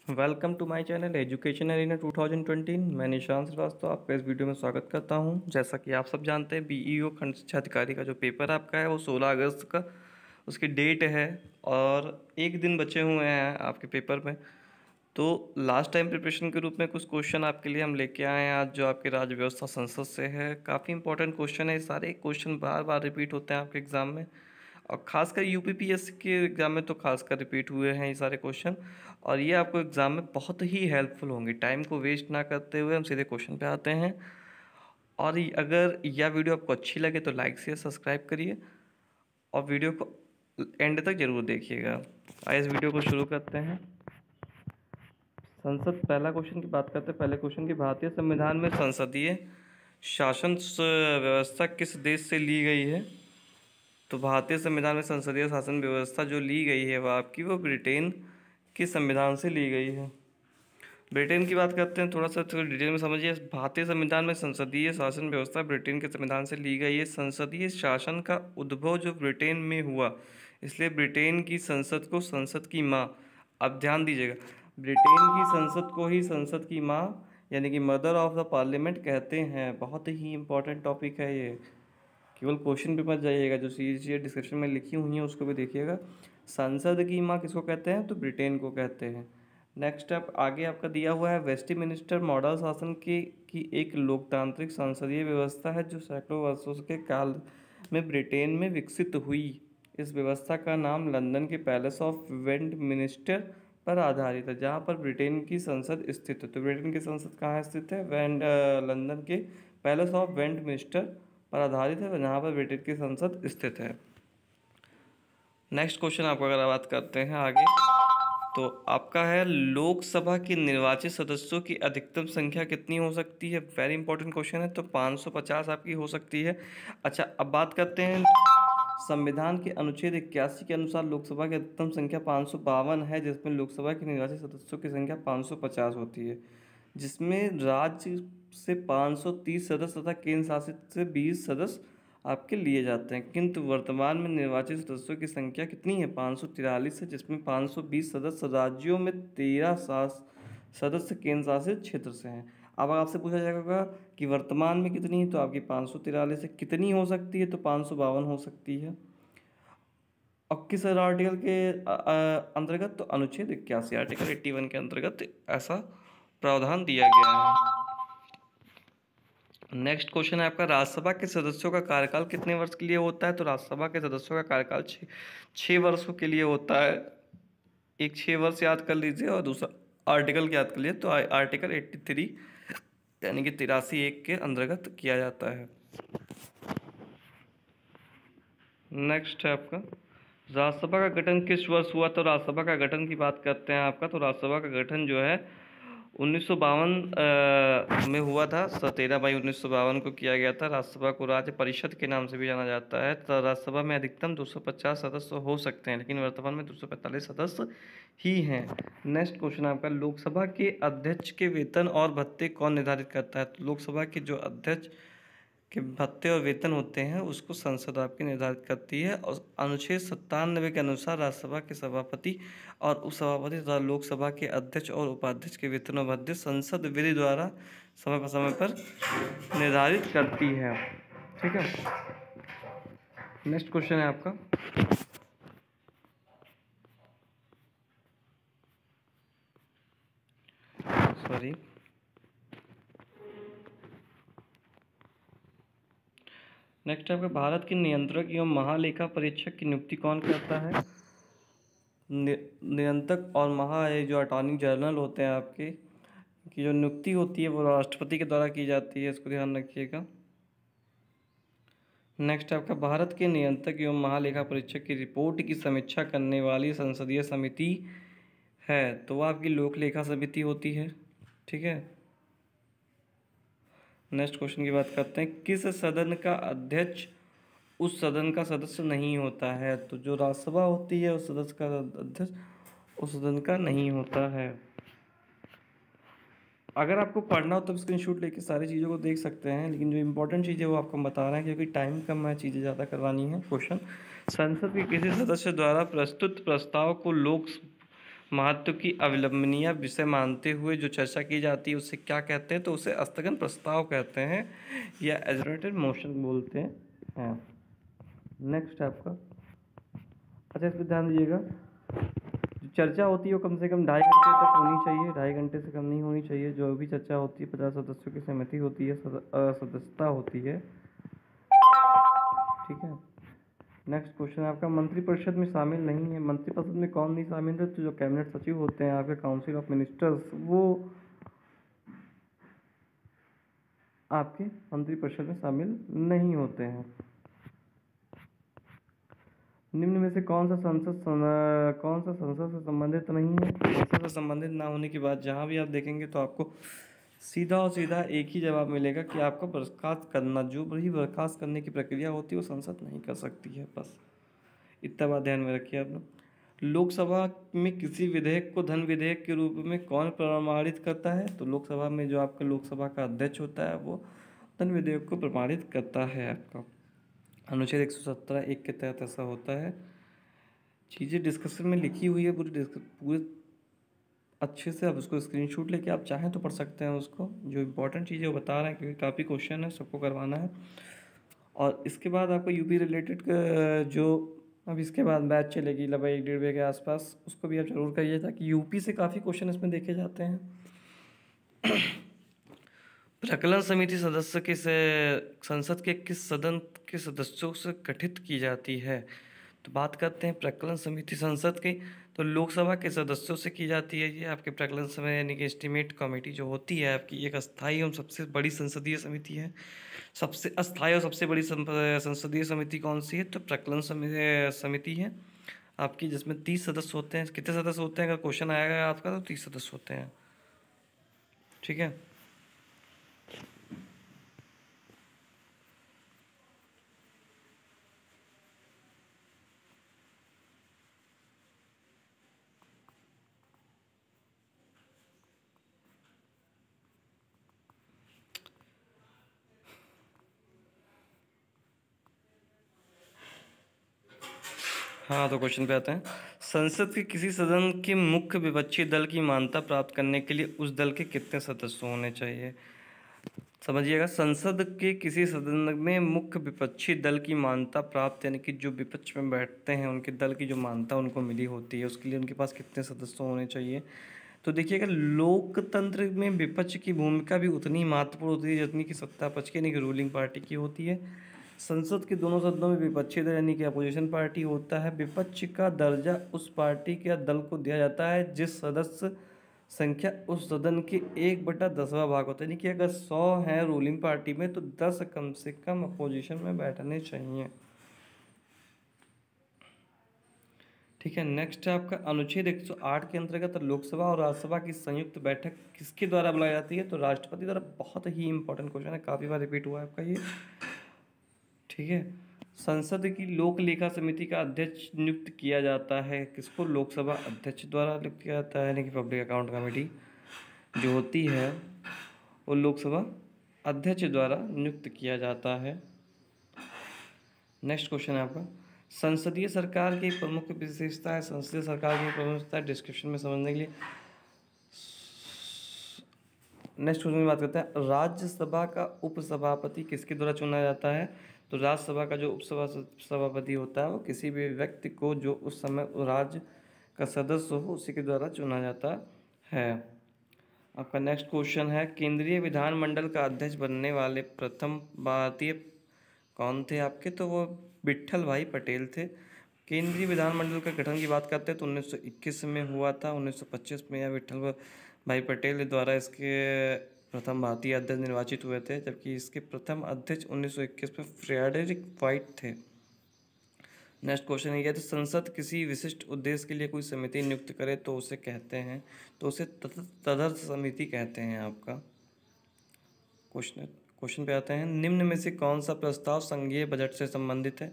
Welcome to my channel education arena 2020। मैं निशांत श्रीवास्तव आपका इस वीडियो में स्वागत करता हूं। जैसा कि आप सब जानते हैं, बीईओ खंड शिक्षा अधिकारी का जो पेपर आपका है वो 16 अगस्त का उसकी डेट है और एक दिन बचे हुए हैं आपके पेपर में। तो लास्ट टाइम प्रिपरेशन के रूप में कुछ क्वेश्चन आपके लिए हम लेके आए हैं आज, जो आपके राज्य व्यवस्था संसद से है। काफ़ी इंपॉर्टेंट क्वेश्चन है, सारे क्वेश्चन बार बार रिपीट होते हैं आपके एग्ज़ाम में, और खासकर यूपीपीएससी के एग्ज़ाम में तो खासकर रिपीट हुए हैं ये सारे क्वेश्चन, और ये आपको एग्ज़ाम में बहुत ही हेल्पफुल होंगे। टाइम को वेस्ट ना करते हुए हम सीधे क्वेश्चन पे आते हैं। और अगर यह वीडियो आपको अच्छी लगे तो लाइक शेयर सब्सक्राइब करिए और वीडियो को एंड तक जरूर देखिएगा। आइए इस वीडियो को शुरू करते हैं। संसद, पहला क्वेश्चन की बात करते हैं। पहले क्वेश्चन की, भारतीय संविधान में संसदीय शासन व्यवस्था किस देश से ली गई है? तो भारतीय संविधान में संसदीय शासन व्यवस्था जो ली गई है वो ब्रिटेन के संविधान से ली गई है। ब्रिटेन की बात करते हैं, थोड़ा सा डिटेल में समझिए। भारतीय संविधान में संसदीय शासन व्यवस्था ब्रिटेन के संविधान से ली गई है। संसदीय शासन का उद्भव जो ब्रिटेन में हुआ, इसलिए ब्रिटेन की संसद को संसद की माँ, अब ध्यान दीजिएगा, ब्रिटेन की संसद को ही संसद की माँ यानी कि मदर ऑफ द पार्लियामेंट कहते हैं। बहुत ही इंपॉर्टेंट टॉपिक है ये, केवल क्वेश्चन पे मत जाइएगा, जो चीज़ें डिस्क्रिप्शन में लिखी हुई हैं उसको भी देखिएगा। संसद की माँ किसको कहते हैं? तो ब्रिटेन को कहते हैं। नेक्स्ट अब आगे आपका दिया हुआ है, वेस्टमिनिस्टर मॉडल शासन की एक लोकतांत्रिक संसदीय व्यवस्था है जो सैकड़ों वर्षों के काल में ब्रिटेन में विकसित हुई। इस व्यवस्था का नाम लंदन के पैलेस ऑफ वेस्टमिनिस्टर पर आधारित है, जहाँ पर ब्रिटेन की संसद स्थित है। तो ब्रिटेन की संसद कहाँ स्थित है? लंदन के पैलेस ऑफ वेस्टमिनिस्टर पर आधारित है, जहाँ पर ब्रिटेन की संसद स्थित है। नेक्स्ट क्वेश्चन आपको अगर बात करते हैं आगे, तो आपका है, लोकसभा के निर्वाचित सदस्यों की अधिकतम संख्या कितनी हो सकती है? वेरी इंपॉर्टेंट क्वेश्चन है। तो 550 आपकी हो सकती है। अच्छा, अब बात करते हैं, संविधान के अनुच्छेद 81 के अनुसार लोकसभा की अधिकतम संख्या 552 है, जिसमें लोकसभा के निर्वाचित सदस्यों की संख्या 550 होती है, जिसमें राज्य से 530 सदस्य तथा केंद्र शासित से 20 सदस्य आपके लिए जाते हैं। किंतु वर्तमान में निर्वाचित सदस्यों की संख्या कितनी है? 543 है, जिसमें 520 सदस्य राज्यों में 13 सदस्य केंद्र शासित क्षेत्र से हैं। अब आपसे पूछा जाएगा कि वर्तमान में कितनी है, तो आपकी 543 है। कितनी हो सकती है? तो 552 हो सकती है। और किस आर्टिकल के अंतर्गत? तो अनुच्छेद 81, आर्टिकल 81 के अंतर्गत ऐसा प्रावधान दिया गया है। नेक्स्ट क्वेश्चन है आपका, राज्यसभा के सदस्यों का कार्यकाल कितने वर्ष के लिए होता है? तो राज्यसभा के सदस्यों का कार्यकाल 6 वर्षों के लिए होता है। एक 6 वर्ष याद कर लीजिए और दूसरा आर्टिकल याद कर लीजिए। तो आर्टिकल 83 यानी कि 83(1) के अंतर्गत किया जाता है। नेक्स्ट है आपका, राज्यसभा का गठन किस वर्ष हुआ? तो राज्यसभा का गठन की बात करते हैं आपका, तो राज्यसभा का गठन जो है 1952 में हुआ था। 13 मई 1952 को किया गया था। राज्यसभा को राज्य परिषद के नाम से भी जाना जाता है। तो राज्यसभा में अधिकतम 250 सदस्य हो सकते हैं, लेकिन वर्तमान में 245 सदस्य ही हैं। नेक्स्ट क्वेश्चन आपका, लोकसभा के अध्यक्ष के वेतन और भत्ते कौन निर्धारित करता है? तो लोकसभा के जो अध्यक्ष के भत्ते और वेतन होते हैं उसको संसद आपकी निर्धारित करती है। और अनुच्छेद 97 के अनुसार राज्यसभा के सभापति और उपसभापति तथा लोकसभा के अध्यक्ष और उपाध्यक्ष के वेतन और भत्ते संसद विधि द्वारा समय पर निर्धारित करती है। ठीक है। नेक्स्ट क्वेश्चन है आपका, सॉरी, नेक्स्ट आपका, भारत के नियंत्रक एवं महालेखा परीक्षक की नियुक्ति कौन करता है? नियंत्रक और जो अटॉर्नी जनरल होते हैं आपके की जो नियुक्ति होती है वो राष्ट्रपति के द्वारा की जाती है, इसको ध्यान रखिएगा। नेक्स्ट आपका, भारत के नियंत्रक एवं महालेखा परीक्षक की रिपोर्ट की समीक्षा करने वाली संसदीय समिति है, तो वो आपकी लोक लेखा समिति होती है। ठीक है। नेक्स्ट क्वेश्चन की बात करते हैं, किस सदन का अध्यक्ष उस सदन का सदस्य नहीं होता है? तो जो राज्यसभा होती है उस सदस्य का अध्यक्ष उस सदन का नहीं होता है। अगर आपको पढ़ना हो तो स्क्रीनशॉट लेके सारी चीज़ों को देख सकते हैं, लेकिन जो इंपॉर्टेंट चीज़ है वो आपको बता रहे हैं क्योंकि टाइम कम है, चीज़ें ज़्यादा करवानी है। क्वेश्चन, संसद के किसी सदस्य द्वारा प्रस्तुत प्रस्ताव को महत्व की अवलंबनीय विषय मानते हुए जो चर्चा की जाती है उसे क्या कहते हैं? तो उसे स्थगन प्रस्ताव कहते हैं या एजुरेटेड मोशन बोलते हैं। नेक्स्ट आपका, अच्छा इस पर ध्यान दीजिएगा, जो चर्चा होती है वो कम से कम 2.5 घंटे तक होनी चाहिए, 2.5 घंटे से कम नहीं होनी चाहिए। जो भी चर्चा होती है 50 सदस्यों की सहमति होती है, सदस्यता होती है। ठीक है। नेक्स्ट क्वेश्चन आपका, मंत्रिपरिषद में शामिल नहीं है। मंत्रिपरिषद में कौन नहीं शामिल है? तो जो कैबिनेट सचिव होते हैं आपके, काउंसिल ऑफ मिनिस्टर्स, वो आपके मंत्रिपरिषद में शामिल नहीं होते हैं। निम्न में से कौन सा संसद से संबंधित नहीं है? संसद से संबंधित ना होने की बात जहाँ भी आप देखेंगे तो आपको सीधा और सीधा एक ही जवाब मिलेगा कि आपको बर्खास्त करना, जो भी बर्खास्त करने की प्रक्रिया होती है वो संसद नहीं कर सकती है। बस इतना बात ध्यान में रखिए आप लोग। लोकसभा में किसी विधेयक को धन विधेयक के रूप में कौन प्रमाणित करता है? तो लोकसभा में जो आपका लोकसभा का अध्यक्ष होता है वो धन विधेयक को प्रमाणित करता है। आपका अनुच्छेद 117(1) के तहत ऐसा होता है। चीज़ें डिस्कशन में लिखी हुई है पूरे अच्छे से, आप उसको स्क्रीनशॉट लेके आप चाहें तो पढ़ सकते हैं उसको। जो इम्पोर्टेंट चीज़ें वो बता रहे हैं क्योंकि काफ़ी क्वेश्चन है, सबको करवाना है। और इसके बाद आपको यूपी रिलेटेड जो अब इसके बाद बैच चलेगी लगभग 1-1.5 के आसपास, उसको भी आप जरूर करिए ताकि यूपी से काफ़ी क्वेश्चन इसमें देखे जाते हैं। प्रकलन समिति सदस्य किस संसद के किस सदन के सदस्यों से गठित की जाती है? तो बात करते हैं प्रकलन समिति संसद की, तो लोकसभा के सदस्यों से की जाती है। ये आपके प्रकलन समिति यानी कि एस्टीमेट कमेटी जो होती है आपकी, एक अस्थायी और सबसे बड़ी संसदीय समिति है। सबसे अस्थायी और सबसे बड़ी संसदीय समिति कौन सी है? तो प्रकलन समिति है आपकी, जिसमें 30 सदस्य होते हैं। कितने सदस्य होते हैं? अगर क्वेश्चन आएगा आपका तो 30 सदस्य होते हैं। ठीक है। हाँ, तो क्वेश्चन पे आते हैं। संसद के किसी सदन के मुख्य विपक्षी दल की मान्यता प्राप्त करने के लिए उस दल के कितने सदस्य होने चाहिए? समझिएगा, संसद के किसी सदन में मुख्य विपक्षी दल की मान्यता प्राप्त यानी कि जो विपक्ष में बैठते हैं उनके दल की जो मान्यता उनको मिली होती है, उसके लिए उनके पास कितने सदस्य होने चाहिए? तो देखिएगा, लोकतंत्र में विपक्ष की भूमिका भी उतनी महत्वपूर्ण होती है जितनी कि सत्ता पक्ष की यानी कि रूलिंग पार्टी की होती है। संसद के दोनों सदनों में विपक्षी दल यानी कि अपोजिशन पार्टी होता है। विपक्ष का दर्जा उस पार्टी के दल को दिया जाता है जिस सदस्य संख्या उस सदन के 1/10वां भाग होता है। यानी कि अगर 100 हैं रूलिंग पार्टी में तो 10 कम से कम अपोजिशन में बैठने चाहिए। ठीक है। नेक्स्ट है आपका अनुच्छेद 108 के अंतर्गत लोकसभा और राज्यसभा की संयुक्त बैठक किसके द्वारा बुलाई जाती है? तो राष्ट्रपति द्वारा। बहुत ही इंपॉर्टेंट क्वेश्चन है, काफ़ी बार रिपीट हुआ है आपका ये। ठीक है। संसद की लोक लेखा समिति का अध्यक्ष नियुक्त किया जाता है किसको? लोकसभा अध्यक्ष द्वारा नियुक्त किया जाता है, यानी कि पब्लिक अकाउंट कमेटी जो होती है वो लोकसभा अध्यक्ष द्वारा नियुक्त किया जाता है। नेक्स्ट क्वेश्चन है आपका, संसदीय सरकार की प्रमुख विशेषता है। संसदीय सरकार की प्रमुख विशेषता डिस्क्रिप्शन में समझने के लिए नेक्स्ट क्वेश्चन की बात करते हैं। राज्यसभा का उपसभापति किसके द्वारा चुना जाता है? तो राज्यसभा का जो उपसभापति होता है वो किसी भी व्यक्ति को जो उस समय राज्य का सदस्य हो उसी के द्वारा चुना जाता है। आपका नेक्स्ट क्वेश्चन है, केंद्रीय विधानमंडल का अध्यक्ष बनने वाले प्रथम भारतीय कौन थे आपके? तो वो विट्ठल भाई पटेल थे। केंद्रीय विधानमंडल का गठन की बात करते हैं तो 1921 में हुआ था। 1925 में यह विट्ठल भाई पटेल द्वारा इसके प्रथम भारतीय अध्यक्ष निर्वाचित हुए थे, जबकि इसके प्रथम अध्यक्ष 1921 में फ्रेडरिक वाइट थे। नेक्स्ट क्वेश्चन ये है, तो संसद किसी विशिष्ट उद्देश्य के लिए कोई समिति नियुक्त करे तो उसे कहते हैं, तो उसे तदर्थ समिति कहते हैं। आपका क्वेश्चन पे आते हैं, निम्न में से कौन सा प्रस्ताव संघीय बजट से संबंधित है?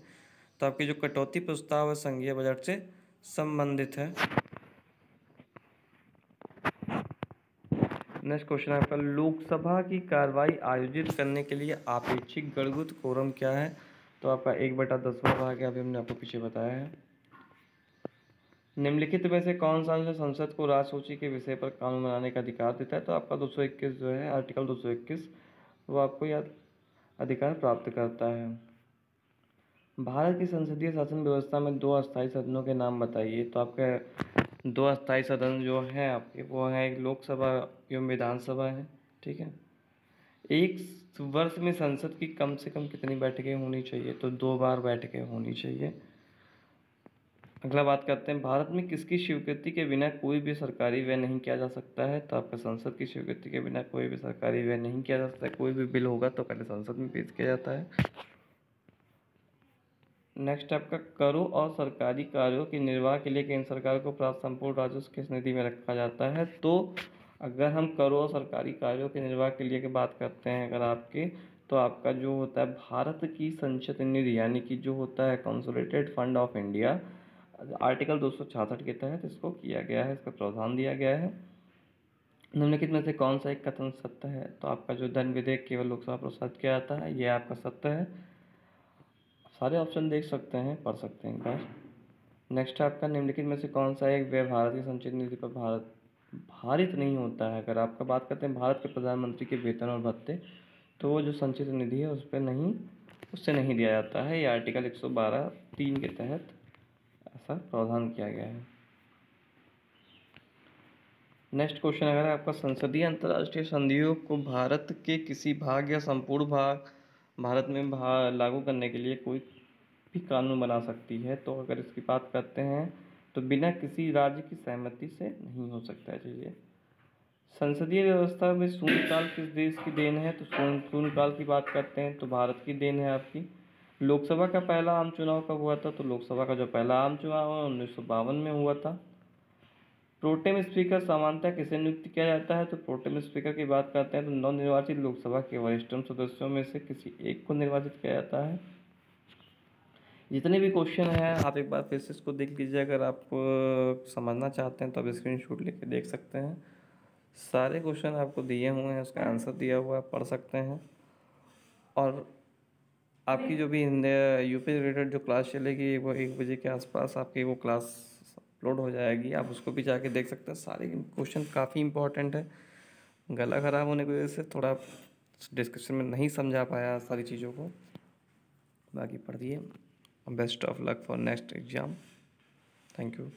तो आपके जो कटौती प्रस्ताव है संघीय बजट से संबंधित है। नेक्स्ट क्वेश्चन है आपका, लोकसभा की कार्रवाई आयोजित करने के लिए आपेक्षिक गणगुत कोरम क्या है? तो आपका 1/10वां भाग है, अभी हमने आपको पीछे बताया है। निम्नलिखित में से कौन सा जो संसद को राज सूची के विषय पर कानून बनाने का अधिकार देता है? तो आपका 221 जो है, आर्टिकल 221, वो आपको यह अधिकार प्राप्त करता है। भारत की संसदीय शासन व्यवस्था में दो अस्थायी सदनों के नाम बताइए। तो आपके दो अस्थायी सदन जो हैं आपके, वो हैं एक लोकसभा एवं विधानसभा है, ठीक है। एक वर्ष में संसद की कम से कम कितनी बैठकें होनी चाहिए? तो 2 बार बैठकें होनी चाहिए। अगला बात करते हैं, भारत में किसकी स्वीकृति के बिना कोई भी सरकारी व्यय नहीं किया जा सकता है? तो आपका संसद की स्वीकृति के बिना कोई भी सरकारी व्यय नहीं किया जा सकता है। कोई भी बिल होगा तो पहले संसद में पेश किया जाता है। नेक्स्ट आपका, करों और सरकारी कार्यों के निर्वाह के लिए केंद्र सरकार को प्राप्त संपूर्ण राजस्व किस निधि में रखा जाता है? तो अगर हम करों और सरकारी कार्यों के निर्वाह के लिए की बात करते हैं अगर आपके, तो आपका जो होता है भारत की संचित निधि, यानी कि जो होता है consolidated fund of India, article 266 के तहत इसको किया गया है, इसका प्रावधान दिया गया है। निम्नलिखित में से कौन सा एक कथन सत्य है? तो आपका जो धन विधेयक केवल लोकसभा प्रसारित किया जाता है, यह आपका सत्य है। सारे ऑप्शन देख सकते हैं, पढ़ सकते हैं एक बार। नेक्स्ट आपका, निम्नलिखित में से कौन सा एक व्यय भारत की संचित निधि पर भारित नहीं होता है? अगर आपका बात करते हैं भारत के प्रधानमंत्री के वेतन और भत्ते, तो वो जो संचित निधि है उस पर नहीं, उससे नहीं दिया जाता है। ये आर्टिकल 112(3) के तहत ऐसा प्रावधान किया गया है। नेक्स्ट क्वेश्चन, अगर आपका संसदीय अंतर्राष्ट्रीय संधियों को भारत के किसी भाग या संपूर्ण भाग भारत में लागू करने के लिए कोई भी कानून बना सकती है? तो अगर इसकी बात करते हैं तो बिना किसी राज्य की सहमति से नहीं हो सकता है। चलिए, संसदीय व्यवस्था में शून्यकाल किस देश की देन है? तो शून्यकाल की बात करते हैं तो भारत की देन है आपकी। लोकसभा का पहला आम चुनाव कब हुआ था? तो लोकसभा का जो पहला आम चुनाव है 1952 में हुआ था। प्रोटेम स्पीकर सामान्यतः किसे नियुक्त किया जाता है? तो प्रोटेम स्पीकर की बात करते हैं तो नवनिर्वाचित लोकसभा के वरिष्ठतम सदस्यों में से किसी एक को निर्वाचित किया जाता है। जितने भी क्वेश्चन हैं आप एक बार फिर से इसको देख लीजिए, अगर आप समझना चाहते हैं तो आप स्क्रीनशॉट लेके देख सकते हैं। सारे क्वेश्चन आपको दिए हुए हैं, उसका आंसर दिया हुआ है, पढ़ सकते हैं। और आपकी जो भी यूपी रिलेटेड जो क्लास चलेगी वो 1 बजे के आसपास आपकी वो क्लास अपलोड हो जाएगी, आप उसको भी जाके देख सकते हैं। सारे क्वेश्चन काफ़ी इंपॉर्टेंट है। गला ख़राब होने की वजह से थोड़ा डिस्कशन में नहीं समझा पाया सारी चीज़ों को, बाकी पढ़ दिए। Best of luck for next exam. Thank you.